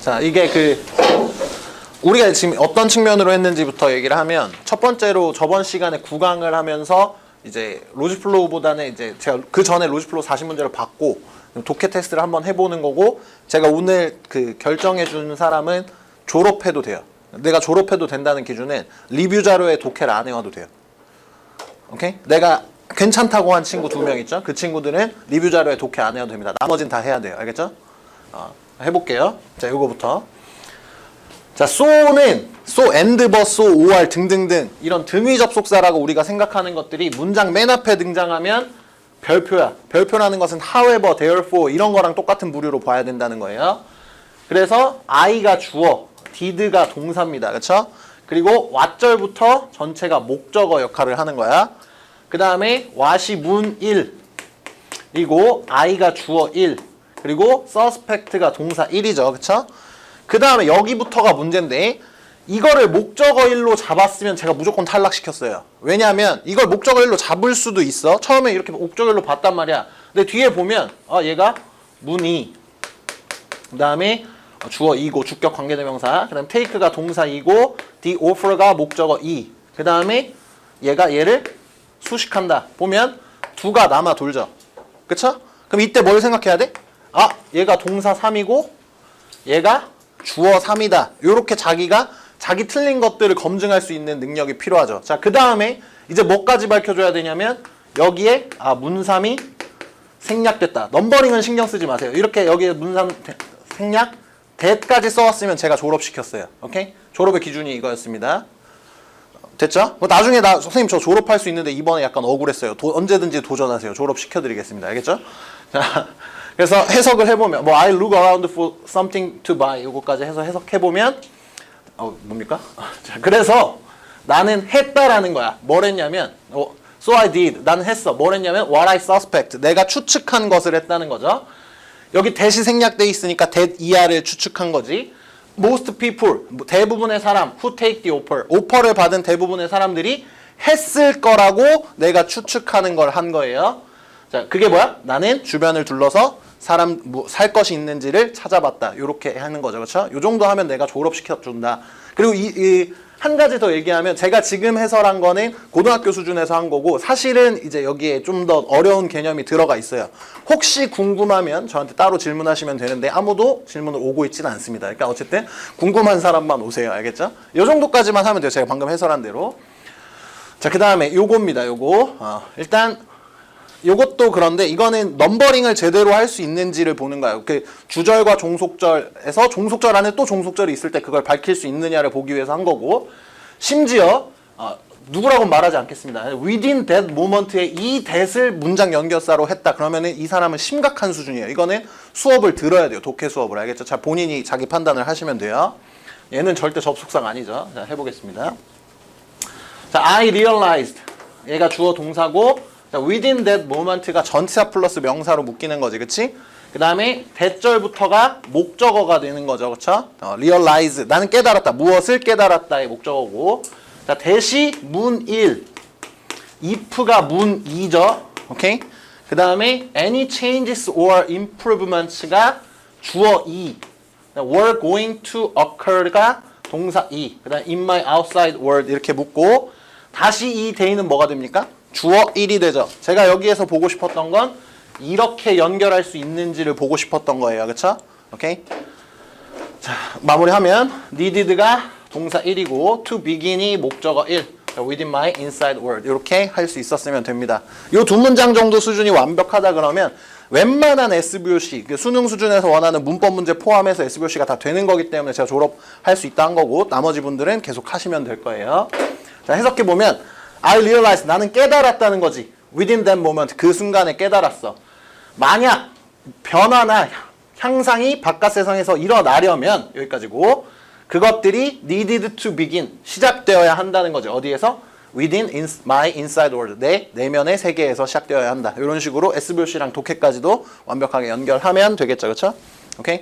자, 이게 우리가 지금 어떤 측면으로 했는지부터 얘기를 하면, 첫 번째로 저번 시간에 구강을 하면서 이제 로지플로우보다는 이제 제가 그 전에 로지플로우 40문제를 받고 독해 테스트를 한번 해보는 거고, 제가 오늘 결정해 준 사람은 졸업해도 돼요. 내가 졸업해도 된다는 기준은 리뷰 자료에 독해를 안 해와도 돼요. 오케이? 내가 괜찮다고 한 친구 2명 있죠? 그 친구들은 리뷰 자료에 독해 안 해도 됩니다. 나머지는 다 해야 돼요. 알겠죠? 해볼게요. 자, 요거부터. 자, so는 so, and, but, so, or 등등등 이런 등위 접속사라고 우리가 생각하는 것들이 문장 맨 앞에 등장하면 별표야. 별표라는 것은 however, therefore 이런 거랑 똑같은 부류로 봐야 된다는 거예요. 그래서 I가 주어, did가 동사입니다. 그렇죠? 그리고 what절부터 전체가 목적어 역할을 하는 거야. 그 다음에 what이 문 1, 그리고 I가 주어 1, 그리고 suspect가 동사 1이죠. 그쵸? 그 다음에 여기부터가 문제인데, 이거를 목적어 1로 잡았으면 제가 무조건 탈락시켰어요. 왜냐하면 이걸 목적어 1로 잡을 수도 있어. 처음에 이렇게 목적어 1로 봤단 말이야. 근데 뒤에 보면 얘가 문 2, 그 다음에 주어 2고 주격 관계대명사, 그 다음에 take가 동사 2고 the offer가 목적어 2, 그 다음에 얘를 수식한다. 보면 두가 남아 돌죠. 그쵸? 그럼 이때 뭘 생각해야 돼? 얘가 동사 3이고 얘가 주어 3이다. 요렇게 자기 틀린 것들을 검증할 수 있는 능력이 필요하죠. 자, 그 다음에 이제 뭐까지 밝혀줘야 되냐면, 여기에 문3이 생략됐다. 넘버링은 신경 쓰지 마세요. 이렇게 여기에 문3 생략 that까지 써왔으면 제가 졸업시켰어요. 오케이? 졸업의 기준이 이거였습니다. 됐죠? 나중에 선생님 저 졸업할 수 있는데 이번에 약간 억울했어요. 언제든지 도전하세요. 졸업시켜드리겠습니다. 알겠죠? 자, 그래서 해석을 해보면 I look around for something to buy 이거까지 해서 해석해보면 뭡니까? 자, 그래서 나는 했다라는 거야. 뭘 했냐면 so I did. 나는 했어. 뭘 했냐면 what I suspect. 내가 추측한 것을 했다는 거죠. 여기 that이 생략돼 있으니까 that 이하를 추측한 거지. Most people, 대부분의 사람, who take the offer, 오퍼를 받은 대부분의 사람들이 했을 거라고 내가 추측하는 걸 한 거예요. 자, 그게 뭐야? 나는 주변을 둘러서 살 것이 있는지를 찾아봤다. 이렇게 하는 거죠. 그렇죠? 요 정도 하면 내가 졸업시켜준다. 그리고 한 가지 더 얘기하면, 제가 지금 해설한 거는 고등학교 수준에서 한 거고, 사실은 이제 여기에 좀 더 어려운 개념이 들어가 있어요. 혹시 궁금하면 저한테 따로 질문하시면 되는데 아무도 질문을 오고 있지는 않습니다. 그러니까 어쨌든 궁금한 사람만 오세요. 알겠죠? 요 정도까지만 하면 돼요. 제가 방금 해설한 대로. 자, 그 다음에 요겁니다. 요거. 일단 요것도 그런데 이거는 넘버링을 제대로 할 수 있는지를 보는 거예요. 주절과 종속절에서 종속절 안에 또 종속절이 있을 때 그걸 밝힐 수 있느냐를 보기 위해서 한 거고, 심지어 누구라고는 말하지 않겠습니다. within that moment에 이 that을 문장 연결사로 했다. 그러면은 이 사람은 심각한 수준이에요. 이거는 수업을 들어야 돼요. 독해 수업을. 알겠죠? 자, 본인이 자기 판단을 하시면 돼요. 얘는 절대 접속사가 아니죠. 자, 해보겠습니다. 자, I realized. 얘가 주어 동사고, 자, within that moment가 전치사 플러스 명사로 묶이는 거지, 그치? 그 다음에 that절부터가 목적어가 되는 거죠, 그쵸? realize, 나는 깨달았다, 무엇을 깨달았다의 목적어고, 자, that이 문 1, if가 문 2죠, 오케이? 그 다음에 any changes or improvements가 주어 2, were going to occur가 동사 2, 그 다음에 in my outside world 이렇게 묶고, 다시 이 day는 뭐가 됩니까? 주어 1이 되죠. 제가 여기에서 보고 싶었던 건 이렇게 연결할 수 있는지를 보고 싶었던 거예요. 그쵸? 오케이? 자, 마무리하면 needed가 동사 1이고 to begin이 목적어 1, within my inside world 이렇게 할 수 있었으면 됩니다. 이 두 문장 정도 수준이 완벽하다 그러면 웬만한 SVOC, 수능 수준에서 원하는 문법 문제 포함해서 SVOC가 다 되는 거기 때문에 제가 졸업할 수 있다 한 거고, 나머지 분들은 계속 하시면 될 거예요. 자, 해석해보면 I realize, 나는 깨달았다는 거지. Within that moment, 그 순간에 깨달았어. 만약 변화나 향상이 바깥 세상에서 일어나려면, 여기까지고, 그것들이 needed to begin, 시작되어야 한다는 거죠. 어디에서? Within my inside world, 내 내면의 세계에서 시작되어야 한다. 이런 식으로 SVOC랑 독해까지도 완벽하게 연결하면 되겠죠. 그렇죠? 오케이?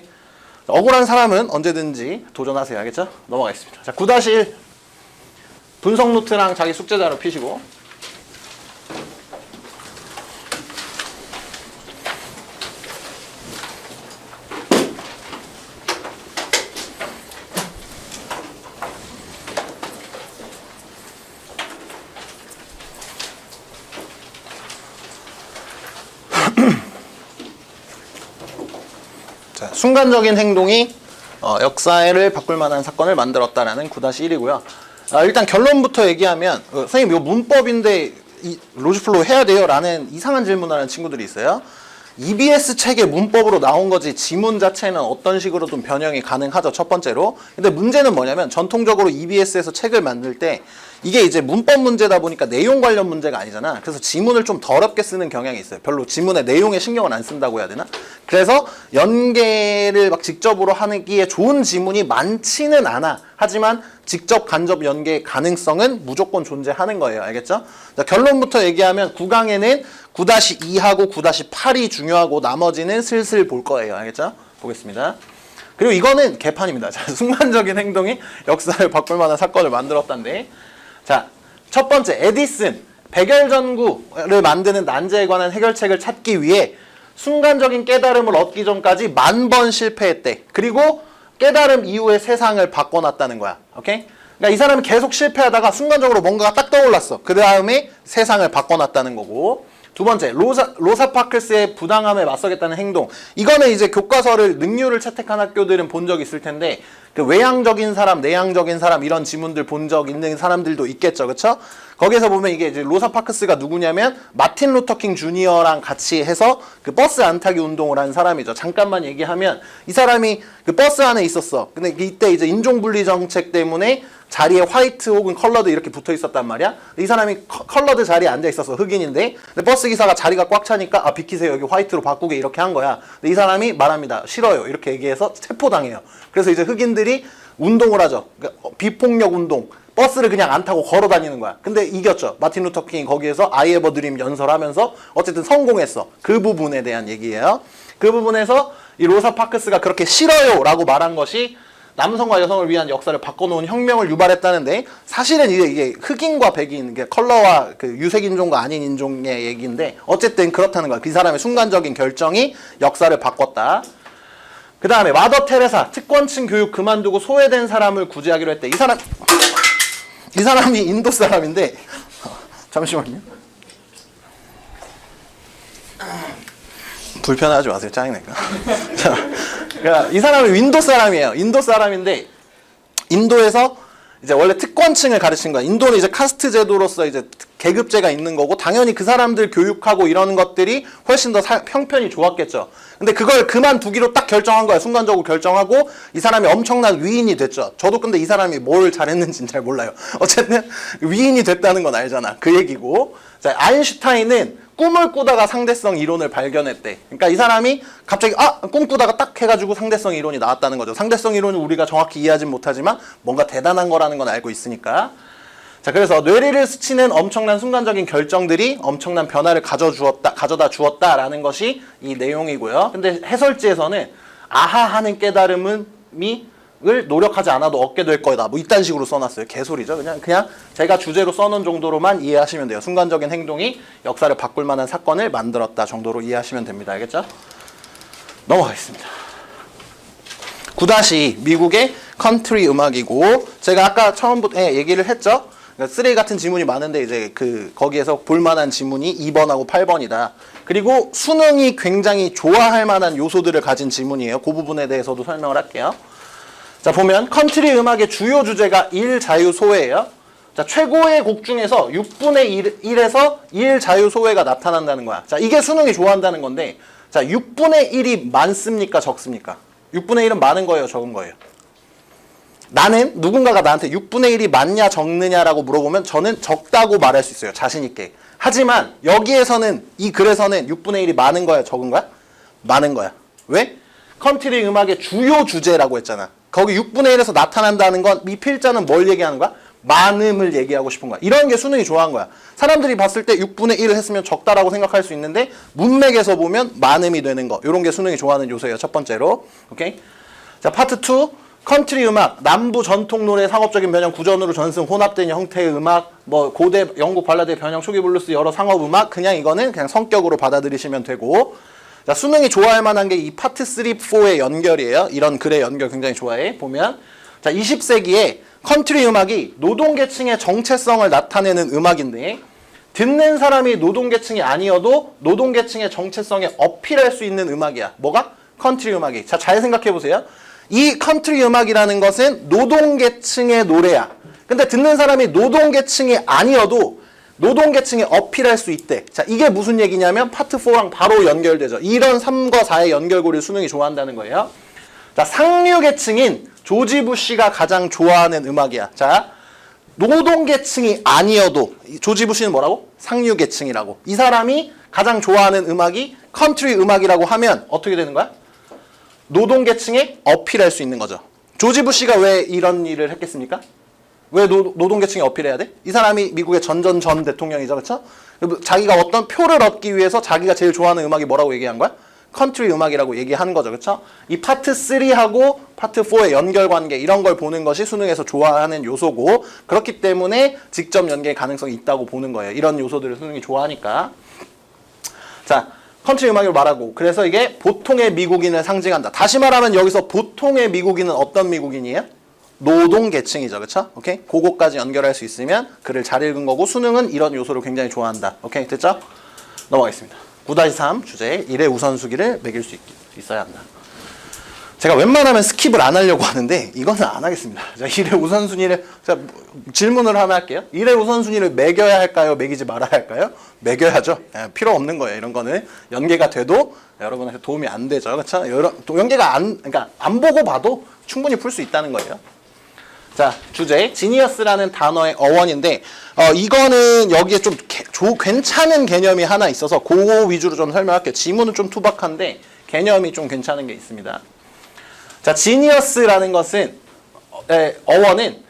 억울한 사람은 언제든지 도전하세요. 알겠죠? 넘어가겠습니다. 자, 9-1 분석 노트랑 자기 숙제 자료 피시고, 순간적인 행동이 역사를 바꿀 만한 사건을 만들었다라는 9-1이고요. 일단 결론부터 얘기하면 선생님 이거 문법인데 로지플로우 해야 돼요? 라는 이상한 질문하는 친구들이 있어요. EBS 책의 문법으로 나온 거지 지문 자체는 어떤 식으로든 변형이 가능하죠. 첫 번째로. 근데 문제는 뭐냐면 전통적으로 EBS에서 책을 만들 때 이게 이제 문법 문제다 보니까 내용 관련 문제가 아니잖아. 그래서 지문을 좀 더럽게 쓰는 경향이 있어요. 별로 지문의 내용에 신경을 안 쓴다고 해야 되나? 그래서 연계를 막 직접으로 하기에 좋은 지문이 많지는 않아. 하지만 직접 간접 연계 가능성은 무조건 존재하는 거예요. 알겠죠? 자, 결론부터 얘기하면 9강에는 9-2하고 9-8이 중요하고 나머지는 슬슬 볼 거예요. 알겠죠? 보겠습니다. 그리고 이거는 개판입니다. 자, 순간적인 행동이 역사를 바꿀 만한 사건을 만들었다는데, 자, 첫 번째 에디슨 백열전구를 만드는 난제에 관한 해결책을 찾기 위해 순간적인 깨달음을 얻기 전까지 10,000번 실패했대. 그리고 깨달음 이후에 세상을 바꿔놨다는 거야. 오케이? 그러니까 이 사람이 계속 실패하다가 순간적으로 뭔가가 딱 떠올랐어. 그 다음에 세상을 바꿔놨다는 거고. 두 번째, 로사 파크스의 부당함에 맞서겠다는 행동. 이거는 이제 교과서를 능률을 채택한 학교들은 본 적 있을 텐데, 그 외향적인 사람, 내향적인 사람 이런 지문들 본 적 있는 사람들도 있겠죠, 그렇죠? 거기에서 보면 이게 이제 로사 파크스가 누구냐면 마틴 루터킹 주니어랑 같이 해서 그 버스 안 타기 운동을 한 사람이죠. 잠깐만 얘기하면 이 사람이 그 버스 안에 있었어. 근데 이때 이제 인종분리 정책 때문에 자리에 화이트 혹은 컬러드 이렇게 붙어 있었단 말이야. 이 사람이 컬러드 자리에 앉아 있었어. 흑인인데. 근데 버스 기사가 자리가 꽉 차니까 비키세요. 여기 화이트로 바꾸게 이렇게 한 거야. 근데 이 사람이 말합니다. 싫어요. 이렇게 얘기해서 체포당해요. 그래서 이제 흑인들이 운동을 하죠. 그러니까 비폭력 운동. 버스를 그냥 안 타고 걸어 다니는 거야. 근데 이겼죠. 마틴 루터 킹이 거기에서 I have a dream 연설하면서 어쨌든 성공했어. 그 부분에 대한 얘기예요. 그 부분에서 이 로사 파크스가 그렇게 싫어요 라고 말한 것이 남성과 여성을 위한 역사를 바꿔놓은 혁명을 유발했다는데, 사실은 이게 흑인과 백인, 컬러와 그 유색 인종과 아닌 인종의 얘기인데 어쨌든 그렇다는 거야. 그 사람의 순간적인 결정이 역사를 바꿨다. 그 다음에 마더 테레사 특권층 교육 그만두고 소외된 사람을 구제하기로 했대. 이 사람이 인도 사람인데 잠시만요. 불편하지 마세요. 짜증내니까. 자, 그러니까 이 사람은 인도 사람이에요. 인도 사람인데 인도에서 이제 원래 특권층을 가르친 거야. 인도는 이제 카스트 제도로서 이제 계급제가 있는 거고 당연히 그 사람들 교육하고 이런 것들이 훨씬 더 형편이 좋았겠죠. 근데 그걸 그만두기로 딱 결정한 거야. 순간적으로 결정하고 이 사람이 엄청난 위인이 됐죠. 저도 근데 이 사람이 뭘 잘했는지는 잘 몰라요. 어쨌든 위인이 됐다는 건 알잖아. 그 얘기고. 자, 아인슈타인은 꿈을 꾸다가 상대성 이론을 발견했대. 그러니까 이 사람이 갑자기 꿈꾸다가 딱 해가지고 상대성 이론이 나왔다는 거죠. 상대성 이론은 우리가 정확히 이해하진 못하지만 뭔가 대단한 거라는 건 알고 있으니까. 자, 그래서 뇌리를 스치는 엄청난 순간적인 결정들이 엄청난 변화를 가져다 주었다라는 것이 이 내용이고요. 근데 해설지에서는 아하하는 깨달음을 노력하지 않아도 얻게 될 거다. 뭐 이딴 식으로 써놨어요. 개소리죠. 그냥 제가 주제로 써놓은 정도로만 이해하시면 돼요. 순간적인 행동이 역사를 바꿀 만한 사건을 만들었다 정도로 이해하시면 됩니다. 알겠죠? 넘어가겠습니다. 9-2 미국의 컨트리 음악이고, 제가 아까 처음부터 얘기를 했죠. 그러니까 쓰레기 같은 지문이 많은데 이제 거기에서 볼만한 지문이 2번하고 8번이다. 그리고 수능이 굉장히 좋아할 만한 요소들을 가진 지문이에요. 그 부분에 대해서도 설명을 할게요. 자, 보면 컨트리 음악의 주요 주제가 1 자유 소외예요. 자, 최고의 곡 중에서 6분의 1에서 1 자유 소외가 나타난다는 거야. 자, 이게 수능이 좋아한다는 건데, 자, 6분의 1이 많습니까, 적습니까? 6분의 1은 많은 거예요, 적은 거예요? 나는 누군가가 나한테 6분의 1이 많냐 적느냐라고 물어보면 저는 적다고 말할 수 있어요. 자신 있게. 하지만 여기에서는 이 글에서는 6분의 1이 많은 거야, 적은 거야? 많은 거야. 왜? 컨트리 음악의 주요 주제라고 했잖아. 거기 6분의 1에서 나타난다는 건 이 필자는 뭘 얘기하는 거야? 많음을 얘기하고 싶은 거야. 이런 게 수능이 좋아한 거야. 사람들이 봤을 때 6분의 1을 했으면 적다라고 생각할 수 있는데 문맥에서 보면 많음이 되는 거. 이런 게 수능이 좋아하는 요소예요. 첫 번째로. 오케이? 자, 파트 2. 컨트리 음악, 남부 전통 노래 상업적인 변형, 구전으로 전승, 혼합된 형태의 음악, 뭐 고대 영국 발라드의 변형, 초기 블루스 여러 상업 음악, 그냥 이거는 그냥 성격으로 받아들이시면 되고. 자, 수능이 좋아할 만한 게 이 파트 3, 4의 연결이에요. 이런 글의 연결 굉장히 좋아해. 보면 자, 20세기에 컨트리 음악이 노동계층의 정체성을 나타내는 음악인데, 듣는 사람이 노동계층이 아니어도 노동계층의 정체성에 어필할 수 있는 음악이야. 뭐가? 컨트리 음악이. 자, 잘 생각해 보세요. 이 컨트리 음악이라는 것은 노동계층의 노래야. 근데 듣는 사람이 노동계층이 아니어도 노동계층에 어필할 수 있대. 자, 이게 무슨 얘기냐면 파트 4랑 바로 연결되죠. 이런 3과 4의 연결고리를 수능이 좋아한다는 거예요. 자, 상류계층인 조지 부시가 가장 좋아하는 음악이야. 자, 노동계층이 아니어도 조지 부시는 뭐라고? 상류계층이라고. 이 사람이 가장 좋아하는 음악이 컨트리 음악이라고 하면 어떻게 되는 거야? 노동계층에 어필할 수 있는 거죠. 조지 부시가 왜 이런 일을 했겠습니까? 왜 노동계층에 어필해야 돼? 이 사람이 미국의 전 대통령이죠. 그렇죠? 자기가 어떤 표를 얻기 위해서 자기가 제일 좋아하는 음악이 뭐라고 얘기한 거야? 컨트리 음악이라고 얘기하는 거죠. 그렇죠? 이 파트 3하고 파트 4의 연결관계 이런 걸 보는 것이 수능에서 좋아하는 요소고 그렇기 때문에 직접 연계 가능성이 있다고 보는 거예요. 이런 요소들을 수능이 좋아하니까. 자, 컨트리 음악으로 말하고 그래서 이게 보통의 미국인을 상징한다. 다시 말하면 여기서 보통의 미국인은 어떤 미국인이에요? 노동계층이죠. 그쵸? 오케이? 그거까지 연결할 수 있으면 글을 잘 읽은 거고 수능은 이런 요소를 굉장히 좋아한다. 오케이? 됐죠? 넘어가겠습니다. 9-3 주제에 1의 우선순위를 매길 수 있어야 한다. 제가 웬만하면 스킵을 안 하려고 하는데 이거는 안 하겠습니다. 자, 1의 우선순위를 자, 질문을 하나 할게요. 1의 우선순위를 매겨야 할까요? 매기지 말아야 할까요? 매겨야죠. 필요 없는 거예요. 이런 거는 연계가 돼도 여러분한테 도움이 안 되죠. 그렇죠? 연계가 그러니까 안 보고 봐도 충분히 풀 수 있다는 거예요. 자, 주제 지니어스라는 단어의 어원인데 이거는 여기에 좀 괜찮은 개념이 하나 있어서 그거 위주로 좀 설명할게요. 지문은 좀 투박한데 개념이 좀 괜찮은 게 있습니다. 자, 지니어스라는 것은 어원은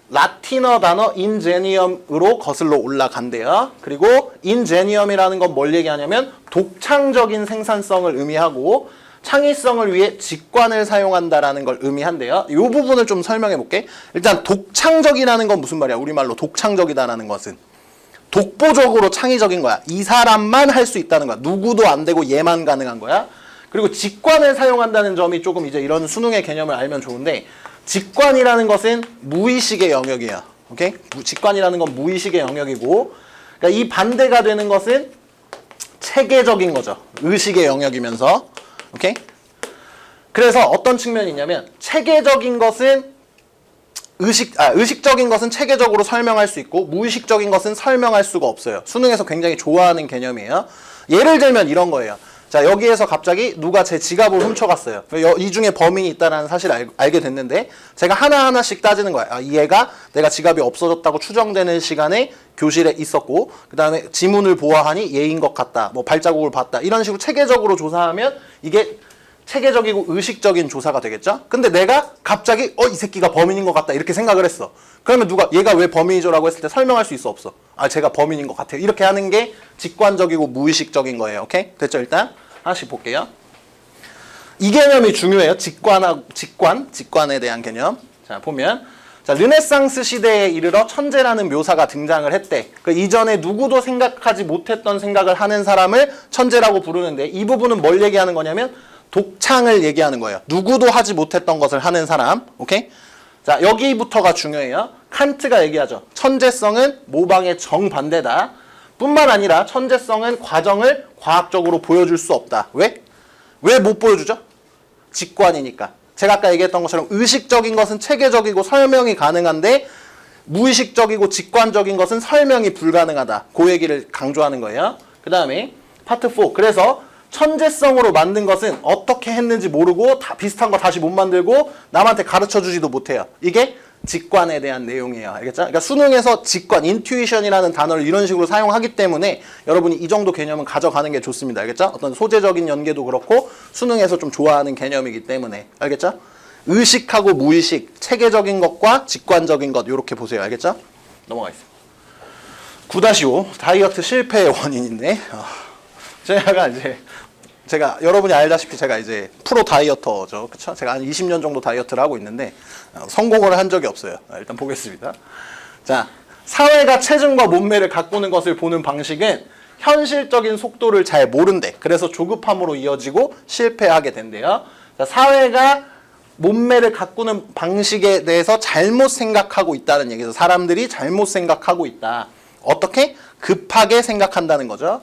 라틴어 단어 인제니엄으로 거슬러 올라간대요. 그리고 인제니엄이라는 건 뭘 얘기하냐면 독창적인 생산성을 의미하고 창의성을 위해 직관을 사용한다라는 걸 의미한대요. 이 부분을 좀 설명해 볼게. 일단 독창적이라는 건 무슨 말이야? 우리말로 독창적이다라는 것은 독보적으로 창의적인 거야. 이 사람만 할 수 있다는 거야. 누구도 안 되고 얘만 가능한 거야. 그리고 직관을 사용한다는 점이 조금 이제 이런 수능의 개념을 알면 좋은데 직관이라는 것은 무의식의 영역이야. 오케이? 직관이라는 건 무의식의 영역이고 그러니까 이 반대가 되는 것은 체계적인 거죠. 의식의 영역이면서 오케이? 그래서 어떤 측면이 있냐면 체계적인 것은 의식적인 것은 체계적으로 설명할 수 있고 무의식적인 것은 설명할 수가 없어요. 수능에서 굉장히 좋아하는 개념이에요. 예를 들면 이런 거예요. 자, 여기에서 갑자기 누가 제 지갑을 훔쳐갔어요. 이 중에 범인이 있다는 사실을 알게 됐는데 제가 하나하나씩 따지는 거야. 아, 이 애가 내가 지갑이 없어졌다고 추정되는 시간에 교실에 있었고 그 다음에 지문을 보아하니 얘인 것 같다. 뭐 발자국을 봤다. 이런 식으로 체계적으로 조사하면 이게 체계적이고 의식적인 조사가 되겠죠? 근데 내가 갑자기 이 새끼가 범인인 것 같다 이렇게 생각을 했어. 그러면 누가 얘가 왜 범인이죠라고 했을 때 설명할 수 있어 없어? 아, 제가 범인인 것 같아요. 이렇게 하는 게 직관적이고 무의식적인 거예요. 오케이? 됐죠? 일단 하나씩 볼게요. 이 개념이 중요해요. 직관에 대한 개념. 자, 보면 자, 르네상스 시대에 이르러 천재라는 묘사가 등장을 했대. 그 이전에 누구도 생각하지 못했던 생각을 하는 사람을 천재라고 부르는데 이 부분은 뭘 얘기하는 거냐면 독창을 얘기하는 거예요. 누구도 하지 못했던 것을 하는 사람. 오케이? 자, 여기부터가 중요해요. 칸트가 얘기하죠. 천재성은 모방의 정반대다. 뿐만 아니라 천재성은 과정을 과학적으로 보여줄 수 없다. 왜? 왜 못 보여주죠? 직관이니까. 제가 아까 얘기했던 것처럼 의식적인 것은 체계적이고 설명이 가능한데 무의식적이고 직관적인 것은 설명이 불가능하다. 그 얘기를 강조하는 거예요. 그 다음에 파트 4. 그래서 천재성으로 만든 것은 어떻게 했는지 모르고 다 비슷한 거 다시 못 만들고 남한테 가르쳐주지도 못해요. 이게 직관에 대한 내용이에요. 알겠죠? 그러니까 수능에서 직관, 인투이션이라는 단어를 이런 식으로 사용하기 때문에 여러분이 이 정도 개념은 가져가는 게 좋습니다. 알겠죠? 어떤 소재적인 연계도 그렇고 수능에서 좀 좋아하는 개념이기 때문에. 알겠죠? 의식하고 무의식, 체계적인 것과 직관적인 것 이렇게 보세요. 알겠죠? 넘어가겠습니다. 9-5 다이어트 실패의 원인인데 제가 여러분이 알다시피 제가 이제 프로 다이어터죠. 그쵸? 제가 한 20년 정도 다이어트를 하고 있는데 성공을 한 적이 없어요. 일단 보겠습니다. 자, 사회가 체중과 몸매를 가꾸는 것을 보는 방식은 현실적인 속도를 잘 모른대. 그래서 조급함으로 이어지고 실패하게 된대요. 자, 사회가 몸매를 가꾸는 방식에 대해서 잘못 생각하고 있다는 얘기죠. 사람들이 잘못 생각하고 있다. 어떻게? 급하게 생각한다는 거죠.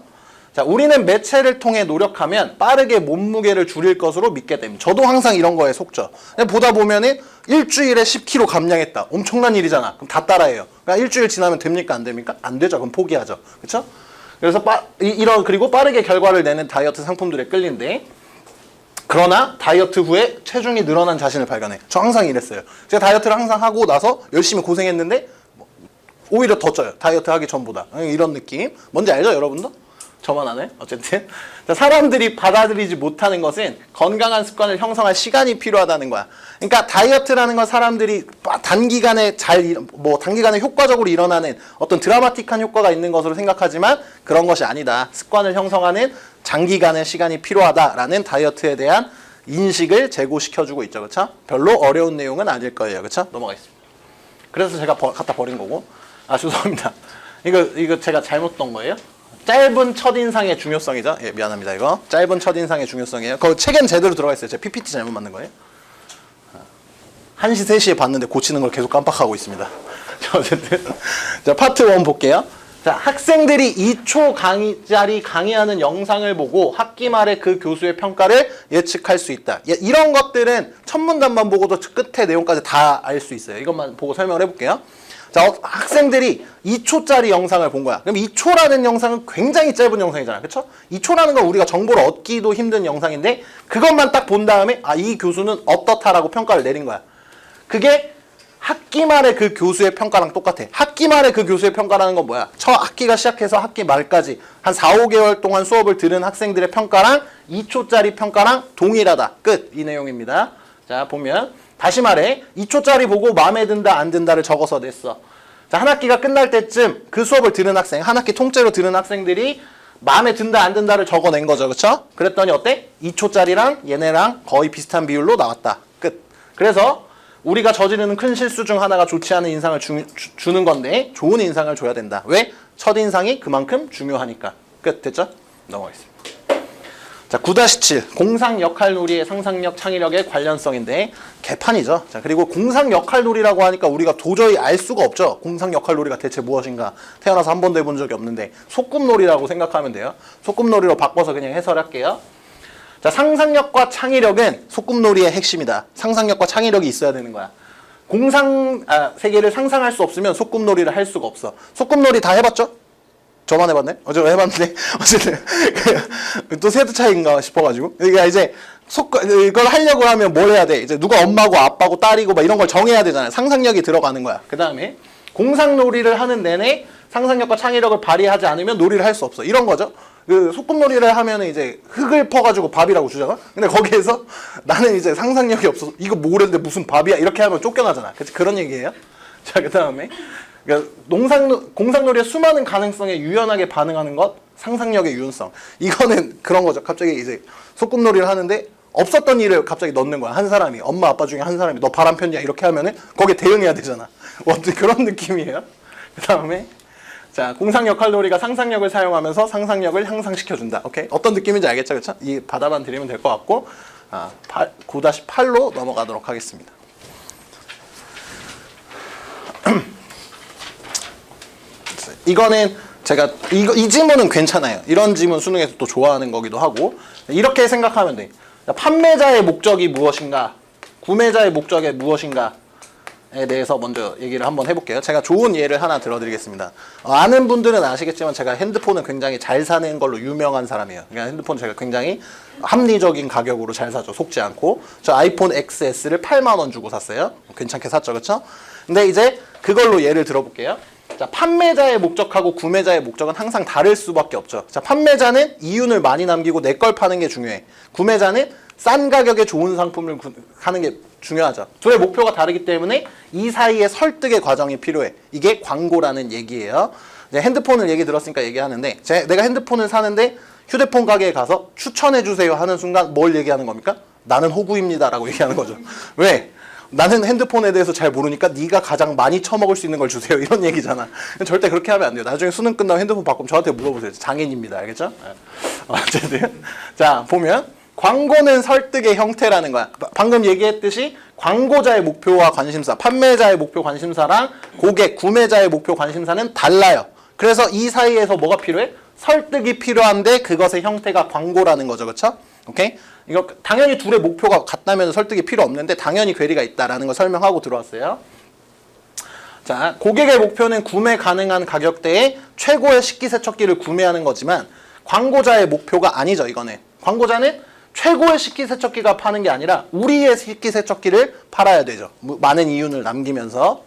자, 우리는 매체를 통해 노력하면 빠르게 몸무게를 줄일 것으로 믿게 됩니다. 저도 항상 이런 거에 속죠. 보다 보면은 일주일에 10kg 감량했다. 엄청난 일이잖아. 그럼 다 따라해요. 그러니까 일주일 지나면 됩니까? 안 됩니까? 안 되죠. 그럼 포기하죠. 그렇죠? 그래서 그리고 빠르게 결과를 내는 다이어트 상품들에 끌린데, 그러나 다이어트 후에 체중이 늘어난 자신을 발견해. 저 항상 이랬어요. 제가 다이어트를 항상 하고 나서 열심히 고생했는데 오히려 더 쪄요. 다이어트 하기 전보다. 이런 느낌. 뭔지 알죠, 여러분도? 저만 안 해? 어쨌든. 사람들이 받아들이지 못하는 것은 건강한 습관을 형성할 시간이 필요하다는 거야. 그러니까 다이어트라는 건 사람들이 단기간에 단기간에 효과적으로 일어나는 어떤 드라마틱한 효과가 있는 것으로 생각하지만 그런 것이 아니다. 습관을 형성하는 장기간의 시간이 필요하다라는 다이어트에 대한 인식을 제고시켜주고 있죠. 그렇죠? 별로 어려운 내용은 아닐 거예요. 그렇죠? 넘어가겠습니다. 그래서 제가 갖다 버린 거고. 죄송합니다. 이거 제가 잘못 던 거예요? 짧은 첫인상의 중요성이죠. 예, 미안합니다. 이거 짧은 첫인상의 중요성이에요. 그 책엔 제대로 들어가 있어요. 제 PPT 잘못 만든 거예요. 1시, 3시에 봤는데 고치는 걸 계속 깜빡하고 있습니다. 어쨌든 자, 파트 1 볼게요. 자, 학생들이 2초짜리 강의하는 영상을 보고 학기 말에 그 교수의 평가를 예측할 수 있다. 이런 것들은 첫 문단만 보고도 끝에 내용까지 다 알 수 있어요. 이것만 보고 설명을 해볼게요. 자, 학생들이 2초짜리 영상을 본 거야. 그럼 2초라는 영상은 굉장히 짧은 영상이잖아. 그쵸? 2초라는 건 우리가 정보를 얻기도 힘든 영상인데 그것만 딱 본 다음에 이 교수는 어떻다라고 평가를 내린 거야. 그게 학기 말에 그 교수의 평가랑 똑같아. 학기 말에 그 교수의 평가라는 건 뭐야? 첫 학기가 시작해서 학기 말까지 한 4, 5개월 동안 수업을 들은 학생들의 평가랑 2초짜리 평가랑 동일하다. 끝. 이 내용입니다. 자, 보면 다시 말해 2초짜리 보고 마음에 든다 안 든다를 적어서 냈어. 자, 한 학기가 끝날 때쯤 그 수업을 들은 학생, 한 학기 통째로 들은 학생들이 마음에 든다 안 든다를 적어낸 거죠. 그쵸? 그랬더니 어때? 2초짜리랑 얘네랑 거의 비슷한 비율로 나왔다. 끝. 그래서 우리가 저지르는 큰 실수 중 하나가 좋지 않은 인상을 주는 건데 좋은 인상을 줘야 된다. 왜? 첫인상이 그만큼 중요하니까. 끝. 됐죠? 넘어가겠습니다. 자, 9-7 공상 역할 놀이의 상상력 창의력의 관련성인데 개판이죠. 자, 그리고 공상 역할 놀이라고 하니까 우리가 도저히 알 수가 없죠. 공상 역할 놀이가 대체 무엇인가. 태어나서 한 번도 해본 적이 없는데 소꿉놀이라고 생각하면 돼요. 소꿉놀이로 바꿔서 그냥 해설할게요. 자, 상상력과 창의력은 소꿉놀이의 핵심이다. 상상력과 창의력이 있어야 되는 거야. 세계를 상상할 수 없으면 소꿉놀이를 할 수가 없어. 소꿉놀이 다 해봤죠? 저만 해봤네? 어제 해봤는데 어쨌든 또 세대 차이인가 싶어가지고 그러니까 이제 이걸 하려고 하면 뭘 해야 돼? 이제 누가 엄마고 아빠고 딸이고 막 이런 걸 정해야 되잖아요. 상상력이 들어가는 거야. 그 다음에 공상놀이를 하는 내내 상상력과 창의력을 발휘하지 않으면 놀이를 할 수 없어. 이런 거죠. 그 소꿉놀이를 하면 이제 흙을 퍼가지고 밥이라고 주잖아. 근데 거기에서 나는 이제 상상력이 없어서 이거 모르는데 무슨 밥이야 이렇게 하면 쫓겨나잖아. 그런 얘기예요. 자, 그 다음에 그러니까 공상놀이의 수많은 가능성에 유연하게 반응하는 것, 상상력의 유연성. 이거는 그런 거죠. 갑자기 이제 소꿉놀이를 하는데 없었던 일을 갑자기 넣는 거야. 한 사람이, 엄마 아빠 중에 한 사람이 너 바람 폈냐 이렇게 하면은 거기에 대응해야 되잖아. 어떤 그런 느낌이에요. 그 다음에 자, 공상 역할 놀이가 상상력을 사용하면서 상상력을 향상시켜준다. 오케이? 어떤 느낌인지 알겠죠? 그쵸? 이 바다만 드리면 될 것 같고 9-8로 넘어가도록 하겠습니다. 이거는 제가 이 지문은 괜찮아요. 이런 지문 수능에서 또 좋아하는 거기도 하고 이렇게 생각하면 돼. 판매자의 목적이 무엇인가? 구매자의 목적이 무엇인가? 에 대해서 먼저 얘기를 한번 해볼게요. 제가 좋은 예를 하나 들어드리겠습니다. 아는 분들은 아시겠지만 제가 핸드폰을 굉장히 잘 사는 걸로 유명한 사람이에요. 그러니까 핸드폰 제가 굉장히 합리적인 가격으로 잘 사죠. 속지 않고. 저 아이폰 XS를 8만 원 주고 샀어요. 괜찮게 샀죠. 그쵸? 근데 이제 그걸로 예를 들어볼게요. 자, 판매자의 목적하고 구매자의 목적은 항상 다를 수밖에 없죠. 자, 판매자는 이윤을 많이 남기고 내 걸 파는 게 중요해. 구매자는 싼 가격에 좋은 상품을 하는 게 중요하죠. 둘의 목표가 다르기 때문에 이 사이에 설득의 과정이 필요해. 이게 광고라는 얘기예요. 이제 핸드폰을 얘기 들었으니까 얘기하는데 내가 핸드폰을 사는데 휴대폰 가게에 가서 추천해주세요 하는 순간 뭘 얘기하는 겁니까? 나는 호구입니다 라고 얘기하는 거죠. 왜? 나는 핸드폰에 대해서 잘 모르니까 네가 가장 많이 처먹을 수 있는 걸 주세요. 이런 얘기잖아. 절대 그렇게 하면 안 돼요. 나중에 수능 끝나고 핸드폰 바꾸면 저한테 물어보세요. 장인입니다. 알겠죠? 어쨌든 자, 보면 광고는 설득의 형태라는 거야. 방금 얘기했듯이 광고자의 목표와 관심사, 판매자의 목표 관심사랑 고객, 구매자의 목표 관심사는 달라요. 그래서 이 사이에서 뭐가 필요해? 설득이 필요한데 그것의 형태가 광고라는 거죠. 그렇죠? 오케이? 이거 당연히 둘의 목표가 같다면 설득이 필요 없는데 당연히 괴리가 있다라는 걸 설명하고 들어왔어요. 자, 고객의 목표는 구매 가능한 가격대에 최고의 식기세척기를 구매하는 거지만 광고자의 목표가 아니죠. 이거는 광고자는 최고의 식기세척기가 파는 게 아니라 우리의 식기세척기를 팔아야 되죠. 많은 이윤을 남기면서.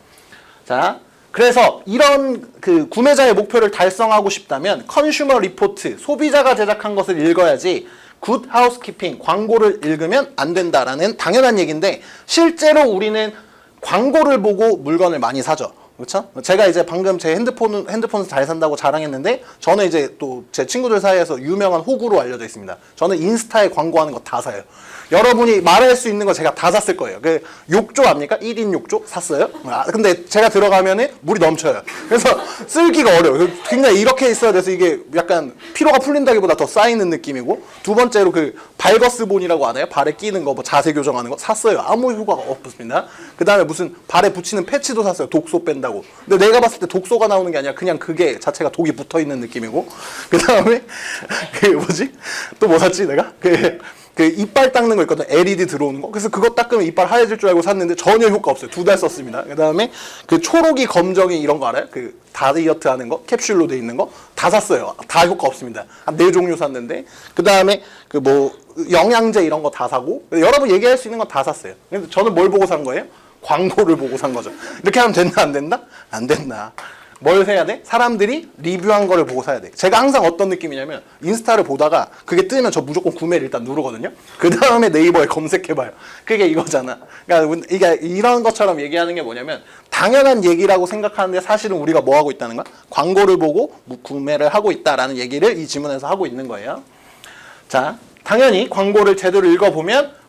자, 그래서 이런 그 구매자의 목표를 달성하고 싶다면 컨슈머 리포트, 소비자가 제작한 것을 읽어야지 굿 하우스키핑, 광고를 읽으면 안 된다라는 당연한 얘기인데 실제로 우리는 광고를 보고 물건을 많이 사죠. 그렇죠? 제가 이제 방금 제 핸드폰을 잘 산다고 자랑했는데 저는 이제 또 제 친구들 사이에서 유명한 호구로 알려져 있습니다. 저는 인스타에 광고하는 거 다 사요. 여러분이 말할 수 있는 거 제가 다 샀을 거예요. 그 욕조 압니까? 1인 욕조 샀어요? 근데 제가 들어가면은 물이 넘쳐요. 그래서 쓸기가 어려워요. 굉장히 이렇게 있어야 돼서 이게 약간 피로가 풀린다기보다 더 쌓이는 느낌이고, 두 번째로 그 발거스본이라고 하나요? 발에 끼는 거, 뭐 자세 교정하는 거 샀어요. 아무 효과가 없습니다. 그 다음에 무슨 발에 붙이는 패치도 샀어요. 독소 뺀다고. 근데 내가 봤을 때 독소가 나오는 게 아니라 그냥 그게 자체가 독이 붙어 있는 느낌이고, 그 다음에 그 뭐지? 또 뭐 샀지 내가? 그 이빨 닦는 거 있거든. LED 들어오는 거. 그래서 그거 닦으면 이빨 하얘질 줄 알고 샀는데 전혀 효과 없어요. 2달 썼습니다. 그 다음에 그 초록이 검정이 이런 거 알아요? 그 다이어트 하는 거, 캡슐로 돼 있는 거 다 샀어요. 다 효과 없습니다. 한 4종류 샀는데, 그 다음에 그 뭐 영양제 이런 거 다 사고, 여러분 얘기할 수 있는 거 다 샀어요. 근데 저는 뭘 보고 산 거예요? 광고를 보고 산 거죠. 이렇게 하면 된다 안 된다? 안 된다. 뭘 사야 돼? 사람들이 리뷰한 거를 보고 사야 돼. 제가 항상 어떤 느낌이냐면 인스타를 보다가 그게 뜨면 저 무조건 구매를 일단 누르거든요. 그 다음에 네이버에 검색해봐요. 그게 이거잖아. 그러니까 이게 이런 것처럼 얘기하는 게 뭐냐면 당연한 얘기라고 생각하는데 사실은 우리가 뭐 하고 있다는 거야? 광고를 보고 구매를 하고 있다라는 얘기를 이 지문에서 하고 있는 거예요. 자, 당연히 광고를 제대로 읽어보면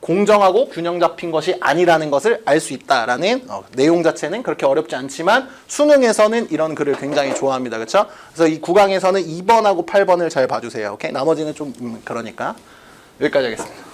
공정하고 균형 잡힌 것이 아니라는 것을 알 수 있다라는 내용 자체는 그렇게 어렵지 않지만 수능에서는 이런 글을 굉장히 좋아합니다. 그렇죠? 그래서 이 9강에서는 2번하고 8번을 잘 봐주세요. 오케이? 나머지는 좀 그러니까 여기까지 하겠습니다.